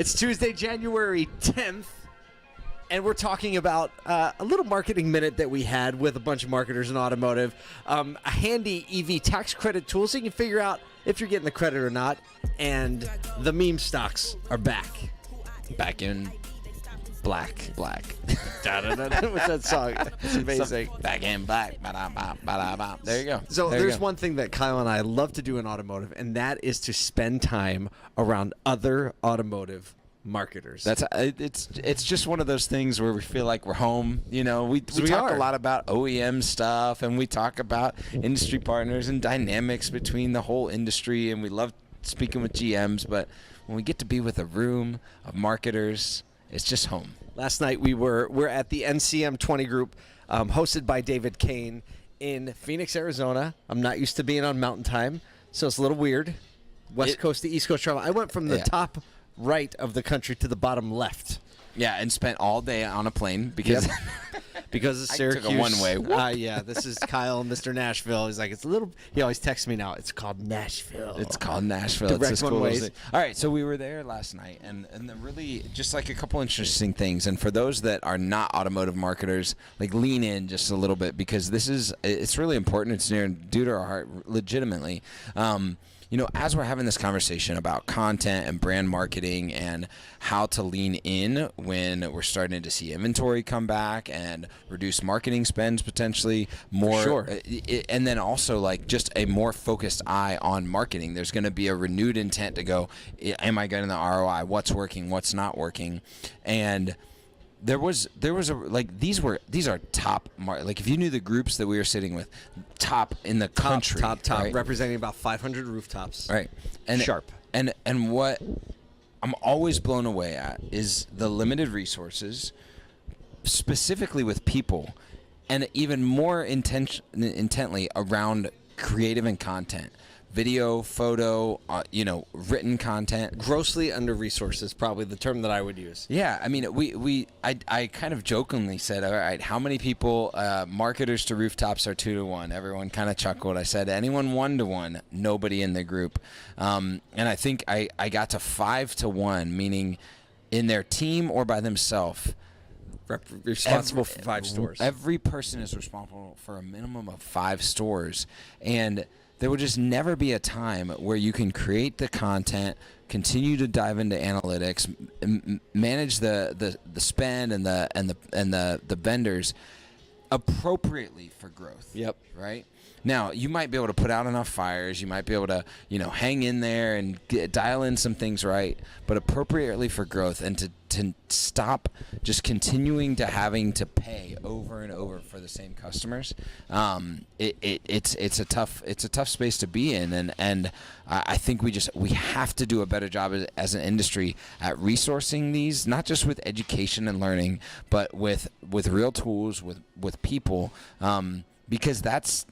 It's Tuesday, January 10th, and we're talking about a little marketing minute that we had with a bunch of marketers in automotive. A handy EV tax credit tool so you can figure out if you're getting the credit or not. And the meme stocks are back. Back in black. What's that song? It's amazing. Back in black. There you go. So there there's one thing that Kyle and I love to do in automotive, and that is to spend time around other automotive marketers. It's just one of those things where we feel like we're home. You know, we talk a lot about OEM stuff, and we talk about industry partners and dynamics between the whole industry, and we love speaking with GMs, but when we get to be with a room of marketers, it's just home. Last night we're at the NCM 20 group, hosted by David Kain in Phoenix, Arizona. I'm not used to being on Mountain Time, so it's a little weird. West Coast to East Coast travel. I went from the top right of the country to the bottom left. Yeah, and spent all day on a plane because because of Syracuse. I took a one-way. Yeah, this is Kyle, Mr. Nashville. He's like, it's a little. He always texts me now. It's called Nashville. It's called Nashville. Direct it's one ways. All right, so we were there last night, and really just like a couple interesting things. And for those that are not automotive marketers, like lean in just a little bit because it's really important. It's near and dear to our heart, legitimately. You know, as we're having this conversation about content and brand marketing and how to lean in when we're starting to see inventory come back and reduce marketing spends potentially more. Sure. And then also like just a more focused eye on marketing. There's going to be a renewed intent to go, am I getting the ROI? What's working? What's not working? And there was a like these are top like if you knew the groups that we were sitting with, top in the country, top right? representing about 500 rooftops, right? And sharp. And what I'm always blown away at is the limited resources, specifically with people, and even more intently around creative and content. Video, photo, written content. Grossly under-resourced is probably the term that I would use. Yeah, I mean, I kind of jokingly said, all right, how many people, marketers to rooftops are 2-to-1? Everyone kind of chuckled. I said, anyone 1-to-1? Nobody in the group. And I think I got to 5-to-1, meaning in their team or by themselves. Responsible for 5 stores. Every person is responsible for a minimum of 5 stores. And there will just never be a time where you can create the content, continue to dive into analytics, manage the spend and the vendors appropriately for growth. Yep. Right? Now, you might be able to put out enough fires. You might be able to, hang in there and dial in some things right, but appropriately for growth and to stop just continuing to having to pay over and over for the same customers. It's a tough space to be in, and I think we have to do a better job as an industry at resourcing these, not just with education and learning, but with real tools, with people, because that's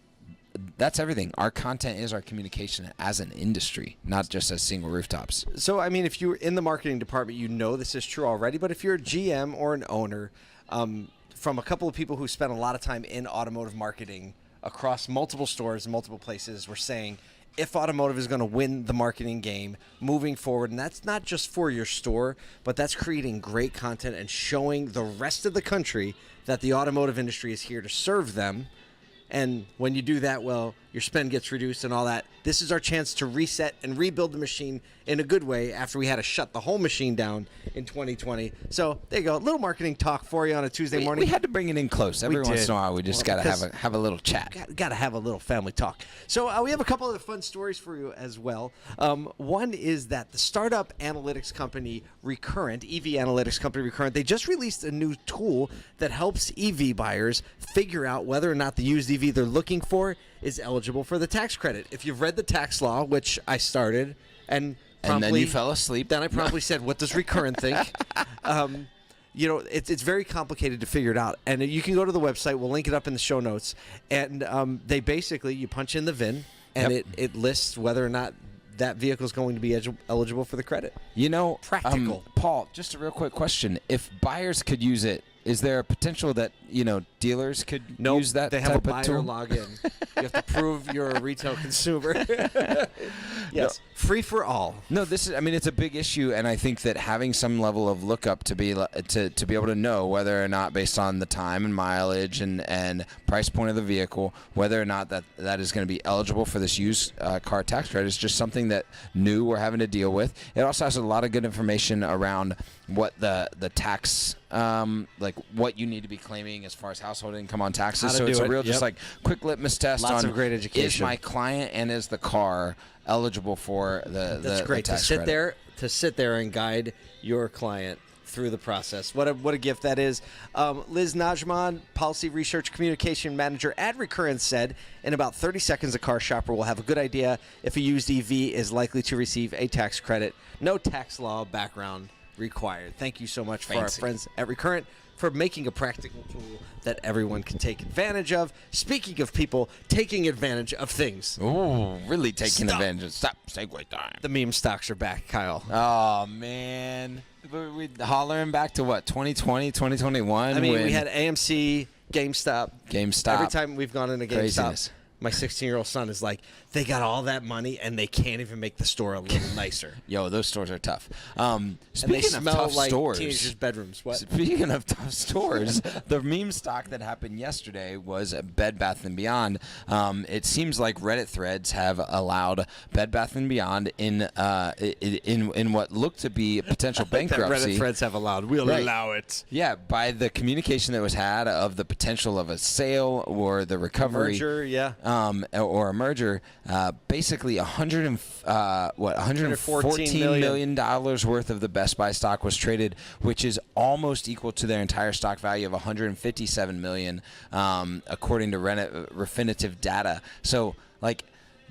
everything. Our content is our communication as an industry, not just as single rooftops. So, I mean, if you're in the marketing department, you know this is true already. But if you're a GM or an owner, from a couple of people who spent a lot of time in automotive marketing across multiple stores and multiple places, we're saying if automotive is going to win the marketing game moving forward, and that's not just for your store, but that's creating great content and showing the rest of the country that the automotive industry is here to serve them. And when you do that, well, your spend gets reduced and all that. This is our chance to reset and rebuild the machine in a good way after we had to shut the whole machine down in 2020. So there you go. A little marketing talk for you on a Tuesday morning. We had to bring it in close. Every once in a while, we just got to have a little chat. Got to have a little family talk. So we have a couple of fun stories for you as well. One is that the startup analytics company Recurrent, EV analytics company Recurrent, they just released a new tool that helps EV buyers figure out whether or not the used EV they're looking for is eligible for the tax credit. If you've read the tax law, which I started, and then you fell asleep. Then I promptly said, what does Recurrent think? It's very complicated to figure it out. And you can go to the website. We'll link it up in the show notes. And they basically, you punch in the VIN, and it lists whether or not that vehicle is going to be eligible for the credit. Practical. Paul, just a real quick question. If buyers could use it, is there a potential that dealers could Nope, use that they have type a of buyer tool? login. You have to prove you're a retail consumer. Yes, free for all. No, it's a big issue, and I think that having some level of lookup to be able to know whether or not, based on the time and mileage and price point of the vehicle, whether or not that is going to be eligible for this used car tax credit is just something that new we're having to deal with. It also has a lot of good information around what the tax, like what you need to be claiming as far as household income on taxes. So it's a real just like quick litmus test Lots on of great education. Is my client and is the car eligible for That's great the tax to credit. sit there and guide your client through the process. What a gift that is. Liz Najman, Policy Research Communication Manager at Recurrent, said in about 30 seconds a car shopper will have a good idea if a used EV is likely to receive a tax credit. No tax law background required. Thank you so much for our friends at Recurrent for making a practical tool that everyone can take advantage of. Speaking of people taking advantage of things. Ooh, really taking advantage. Stop. Segue time. The meme stocks are back, Kyle. Oh, man. We're hollering back to what, 2020, 2021? I mean, we had AMC, GameStop. Every time we've gone into GameStop, Craziness. my 16-year-old son is like, they got all that money and they can't even make the store a little nicer. Yo, those stores are tough. And Speaking they of smell tough like stores, teenagers' bedrooms. What? Speaking of tough stores, the meme stock that happened yesterday was Bed Bath & Beyond. It seems like Reddit threads have allowed Bed Bath & Beyond in what looked to be a potential bankruptcy. That Reddit threads have allowed. We'll allow it. Yeah, by the communication that was had of the potential of a sale or the recovery. Merger, yeah. Or a merger, basically $114 million worth of the Best Buy stock was traded, which is almost equal to their entire stock value of $157 million, according to Refinitiv data. So,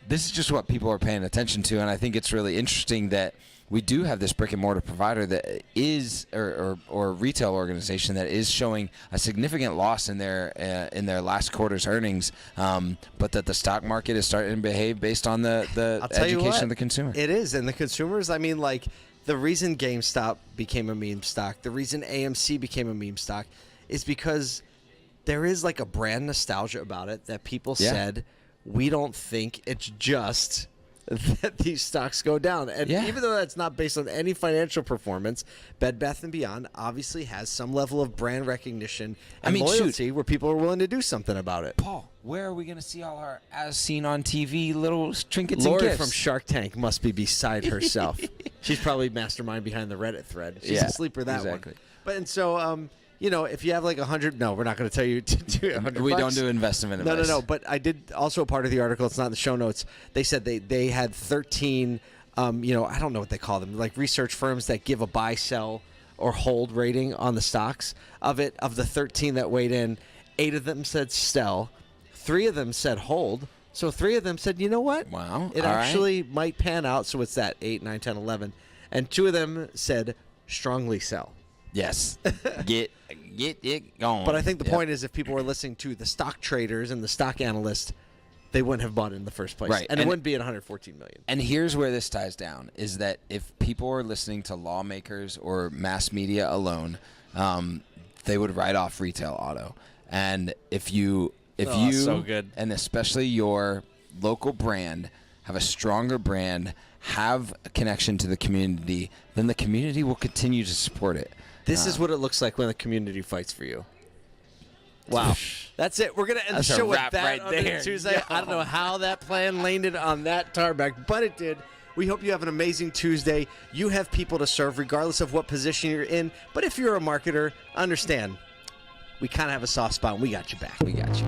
this is just what people are paying attention to, and I think it's really interesting that we do have this brick and mortar provider that is, or retail organization that is showing a significant loss in their last quarter's earnings, but that the stock market is starting to behave based on the education of the consumer. It is, and the consumers. I mean, the reason GameStop became a meme stock, the reason AMC became a meme stock, is because there is a brand nostalgia about it that people said, we don't think it's just that these stocks go down. And even though that's not based on any financial performance, Bed Bath & Beyond obviously has some level of brand recognition and loyalty where people are willing to do something about it. Paul, where are we going to see all our as seen on TV little trinkets Lori and gifts? from Shark Tank must be beside herself. She's probably mastermind behind the Reddit thread. She's a sleeper, that one. But and so if you have 100, no, we're not going to tell you to do 100. We don't do investment advice. No. But I did also a part of the article. It's not in the show notes. They said they had 13. I don't know what they call them, research firms that give a buy, sell, or hold rating on the stocks of it. Of the 13 that weighed in, 8 of them said sell, 3 of them said hold. So 3 of them said, you know what? Wow. It actually might pan out. So it's that 8, 9, 10, 11. And 2 of them said strongly sell. Yes. Get it going. But I think the point is, if people were listening to the stock traders and the stock analysts, they wouldn't have bought it in the first place. Right. And it wouldn't be at $114 million. And here's where this ties down, is that if people are listening to lawmakers or mass media alone, they would write off retail auto. And if you so good. And especially your local brand, have a stronger brand, have a connection to the community, then the community will continue to support it. This is what it looks like when the community fights for you. Wow. That's it. We're going to end the show with that right on there. Tuesday. I don't know how that plan landed on that tarmac, but it did. We hope you have an amazing Tuesday. You have people to serve regardless of what position you're in. But if you're a marketer, understand, we kind of have a soft spot and we got you back. We got you.